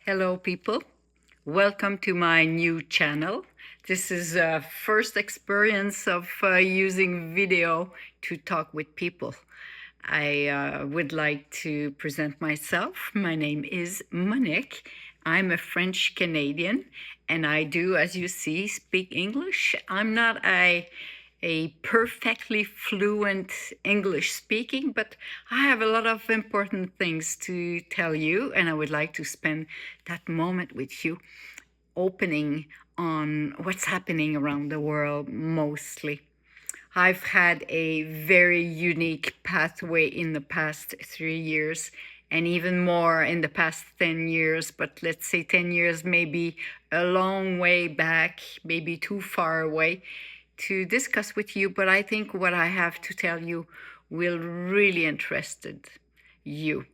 Hello, people. Welcome to my new channel. This is a first experience of using video to talk with people. I would like to present myself. My name is Monique. I'm a French Canadian, and I do, as you see, speak English. I'm not a perfectly fluent English speaking, but I have a lot of important things to tell you, and I would like to spend that moment with you, opening on what's happening around the world mostly. I've had a very unique pathway in the past 3 years, and even more in the past 10 years. But let's say 10 years, maybe a long way back, maybe too far away to discuss with you. But I think what I have to tell you will really interested you.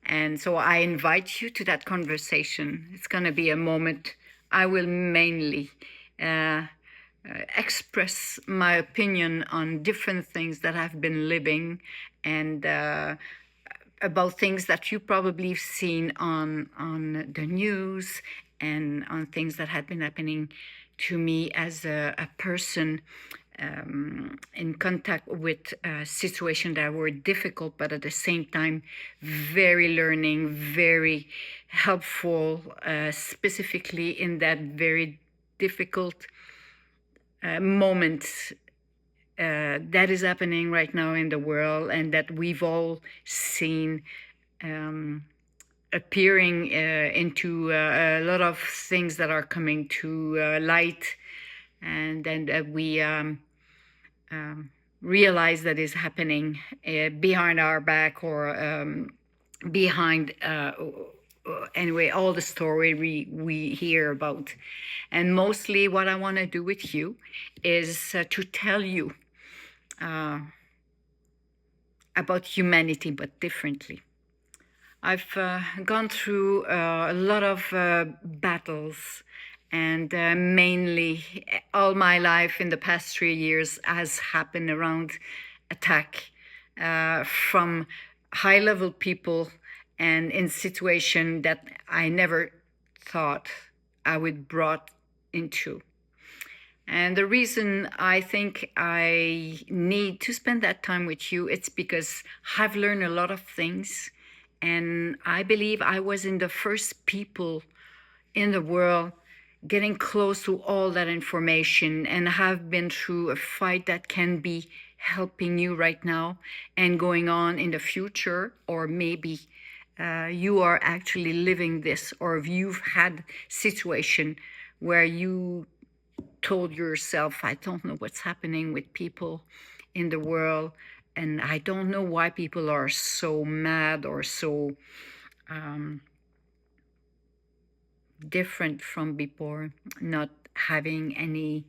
And so I invite you to that conversation. It's going to be a moment I will mainly express my opinion on different things that I've been living, and about things that you probably have seen on the news, and on things that had been happening to me as a person in contact with situations that were difficult, but at the same time very learning, very helpful, specifically in that very difficult moment that is happening right now in the world, and that we've all seen appearing into a lot of things that are coming to light, and then we realize that is happening behind our back, or behind anyway, all the story we hear about. And mostly what I want to do with you is to tell you about humanity, but differently. I've gone through a lot of battles, and mainly all my life in the past 3 years has happened around attack from high-level people, and in situation that I never thought I would brought into. And the reason I think I need to spend that time with you, it's because I've learned a lot of things. And I believe I was in the first people in the world getting close to all that information, and have been through a fight that can be helping you right now and going on in the future. Or maybe you are actually living this, or if you've had situation where you told yourself, I don't know what's happening with people in the world, and I don't know why people are so mad or so different from before, not having any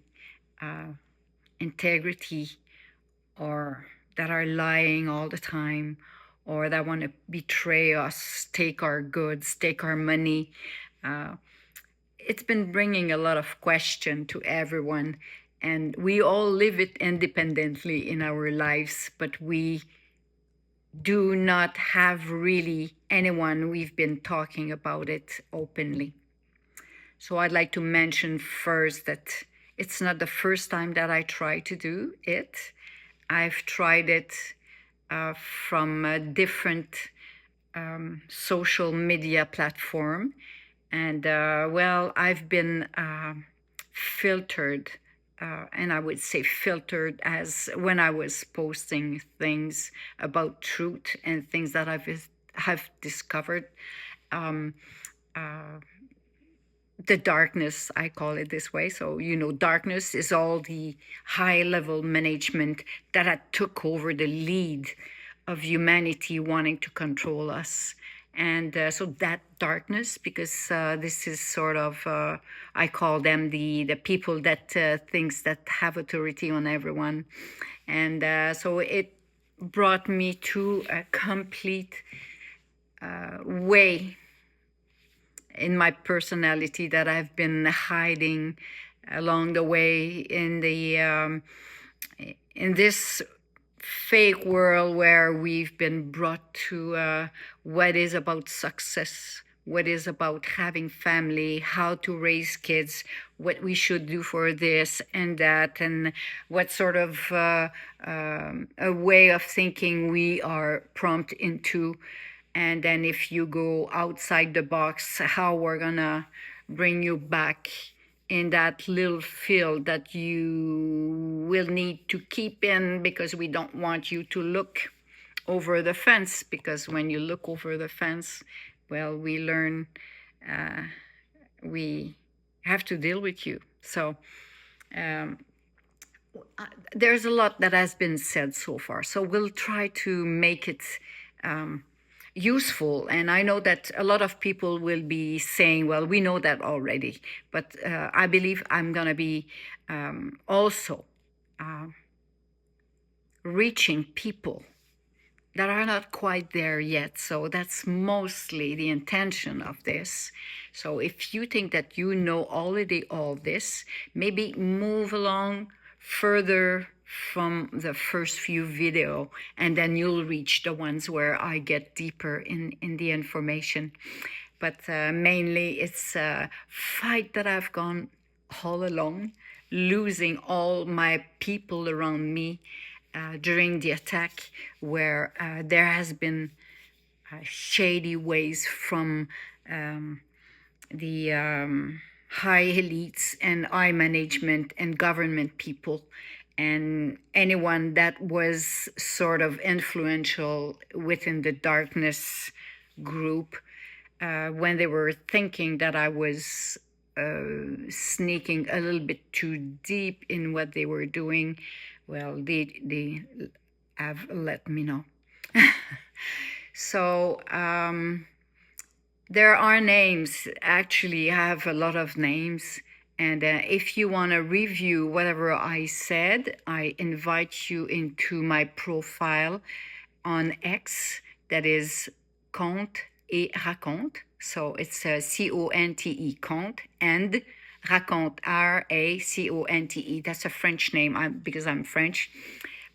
integrity, or that are lying all the time, or that want to betray us, take our goods, take our money. It's been bringing a lot of question to everyone, and we all live it independently in our lives, but we do not have really anyone we've been talking about it openly. So I'd like to mention first that it's not the first time that I try to do it. I've tried it from a different social media platform, and well, I've been filtered, and I would say filtered as when I was posting things about truth and things that have discovered. The darkness, I call it this way. So, darkness is all the high-level management that had took over the lead of humanity wanting to control us. And so that darkness, because this is sort of, I call them the people that thinks that have authority on everyone. And so it brought me to a complete way in my personality that I've been hiding along the way in this fake world where we've been brought to what is about success, what is about having family, how to raise kids, what we should do for this and that, and what sort of a way of thinking we are prompt into. And then if you go outside the box, how we're gonna bring you back in that little field that you will need to keep in, because we don't want you to look over the fence, because when you look over the fence, well, we learn we have to deal with you. So there's a lot that has been said so far. So we'll try to make it useful. And I know that a lot of people will be saying, well, we know that already. But I believe I'm going to be also reaching people that are not quite there yet. So that's mostly the intention of this. So if you think that you know already all this, maybe move along further from the first few video, and then you'll reach the ones where I get deeper in the information. But mainly it's a fight that I've gone all alone, losing all my people around me during the attack, where there has been shady ways from the high elites and high management and government people, and anyone that was sort of influential within the darkness group, when they were thinking that I was sneaking a little bit too deep in what they were doing. Well, they have let me know. So there are names. Actually, I have a lot of names. And if you want to review whatever I said, I invite you into my profile on X, that is Conte et Raconte. So it's C-O-N-T-E, Conte, and Raconte, R-A-C-O-N-T-E. That's a French name because I'm French.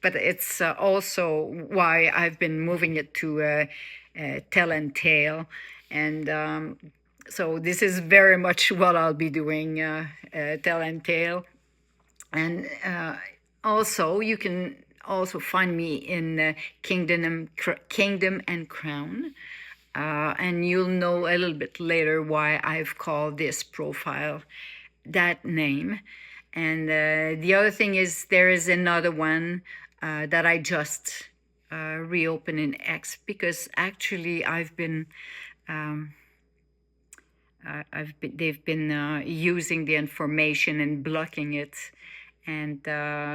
But it's also why I've been moving it to Tell and Tale. And so this is very much what I'll be doing, Tell and Tale. And also, you can also find me in Kingdom and Crown. And you'll know a little bit later why I've called this profile that name. And the other thing is, there is another one that I just reopened in X, because actually they've been using the information and blocking it, and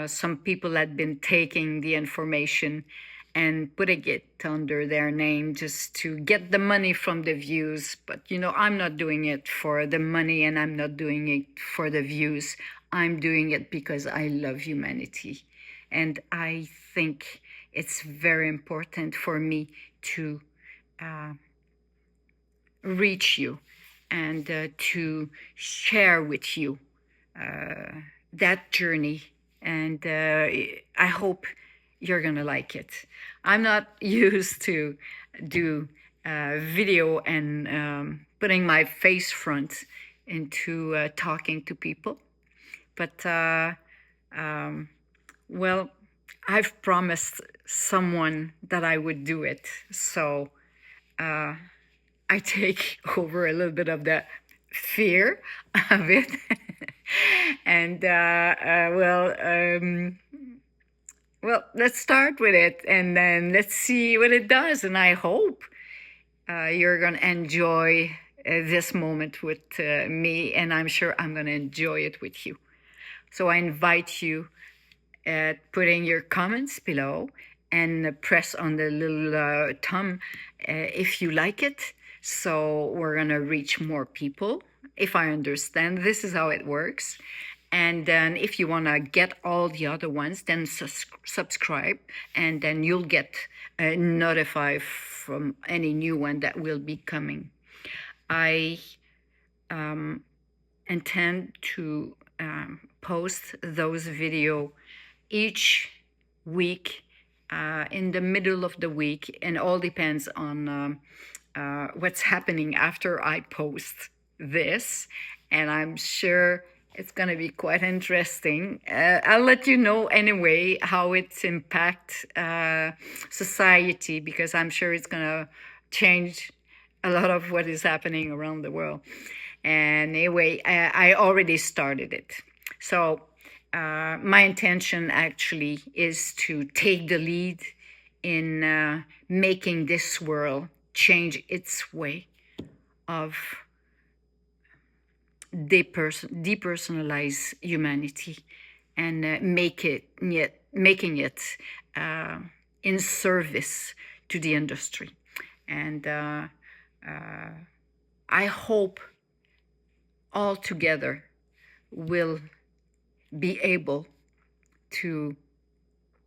some people had been taking the information and putting it under their name just to get the money from the views. But I'm not doing it for the money, and I'm not doing it for the views. I'm doing it because I love humanity, and I think it's very important for me to reach you and to share with you that journey. And I hope you're gonna like it. I'm not used to do video and putting my face front into talking to people, but well, I've promised someone that I would do it, so I take over a little bit of the fear of it. And well, let's start with it, and then let's see what it does. And I hope you're going to enjoy this moment with me, and I'm sure I'm going to enjoy it with you. So I invite you putting your comments below, and press on the little thumb if you like it. So we're going to reach more people. If I understand, this is how it works. And then if you want to get all the other ones, then subscribe, and then you'll get notified from any new one that will be coming. I intend to post those videos each week in the middle of the week, and all depends on what's happening after I post this, and I'm sure it's going to be quite interesting. I'll let you know anyway how it impacts society, because I'm sure it's going to change a lot of what is happening around the world. And anyway, I already started it. So my intention actually is to take the lead in making this world change its way of depersonalize humanity, and making it uh, in service to the industry. And I hope all together will be able to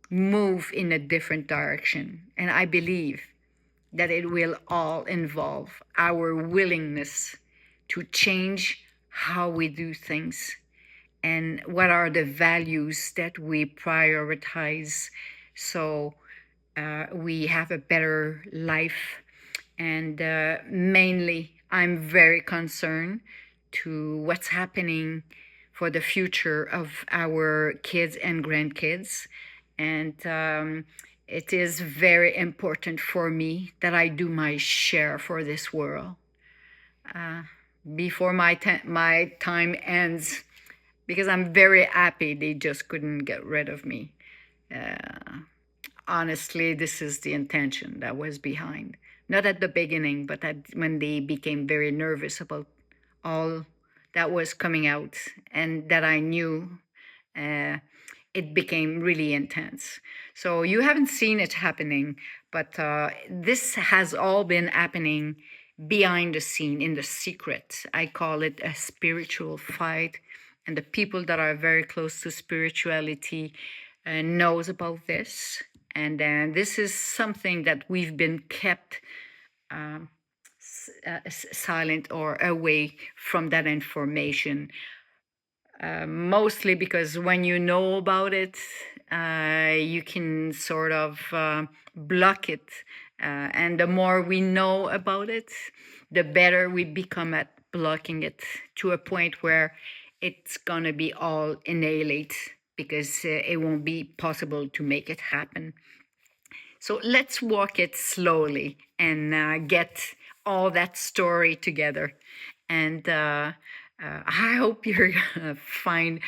move in a different direction. And I believe that it will all involve our willingness to change how we do things and what are the values that we prioritize, so we have a better life. And mainly, I'm very concerned to what's happening for the future of our kids and grandkids. And it is very important for me that I do my share for this world before my time ends, because I'm very happy they just couldn't get rid of me. Honestly, this is the intention that was behind. Not at the beginning, but when they became very nervous about all that was coming out and that I knew, uh, it became really intense. So you haven't seen it happening, but this has all been happening behind the scene, in the secret. I call it a spiritual fight, and the people that are very close to spirituality knows about this. And this is something that we've been kept silent or away from that information, mostly because when you know about it, you can sort of block it. And the more we know about it, the better we become at blocking it, to a point where it's going to be all annihilate, because it won't be possible to make it happen. So let's walk it slowly and get all that story together. And I hope you're going to find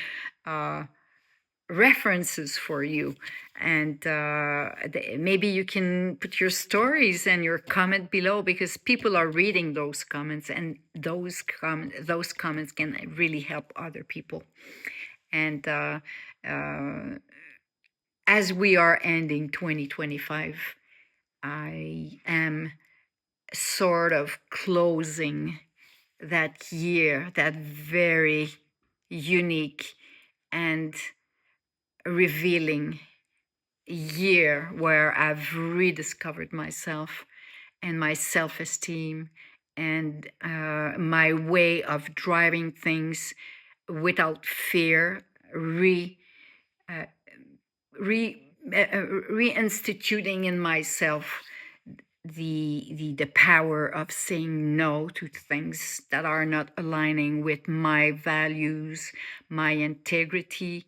references for you. And maybe you can put your stories and your comment below, because people are reading those comments, and those comments can really help other people. And as we are ending 2025, I am sort of closing that year, that very unique and revealing year, where I've rediscovered myself and my self-esteem, and my way of driving things without fear, reinstituting in myself the power of saying no to things that are not aligning with my values, my integrity,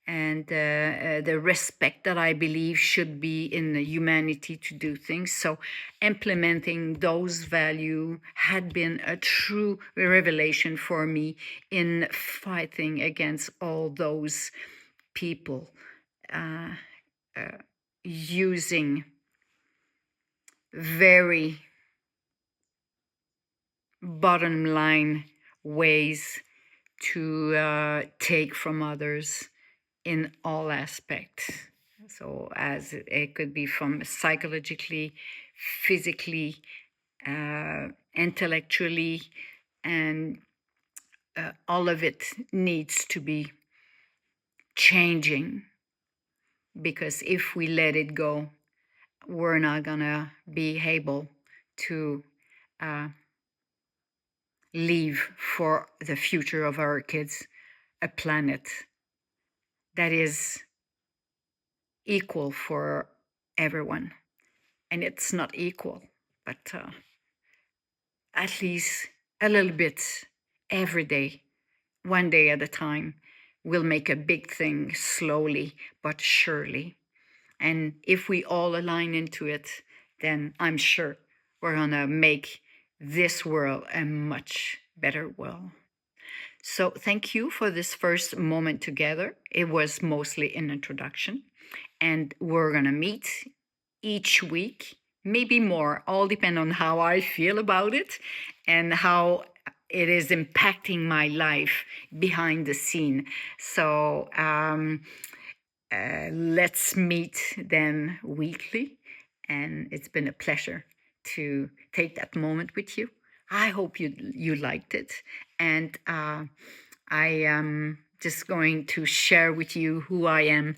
and the respect that I believe should be in the humanity to do things. So implementing those values had been a true revelation for me in fighting against all those people using very bottom line ways to take from others in all aspects. So as it could be from psychologically, physically, intellectually, and all of it needs to be changing, because if we let it go, we're not gonna be able to leave for the future of our kids a planet that is equal for everyone. And it's not equal, but at least a little bit every day, one day at a time, will make a big thing slowly but surely. And if we all align into it, then I'm sure we're going to make this world a much better world. So thank you for this first moment together. It was mostly an introduction, and we're going to meet each week, maybe more, all depend on how I feel about it and how it is impacting my life behind the scene. So let's meet then weekly. And it's been a pleasure to take that moment with you. I hope you liked it. And I am just going to share with you who I am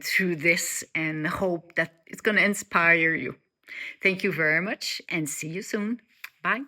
through this and hope that it's going to inspire you. Thank you very much and see you soon. Bye.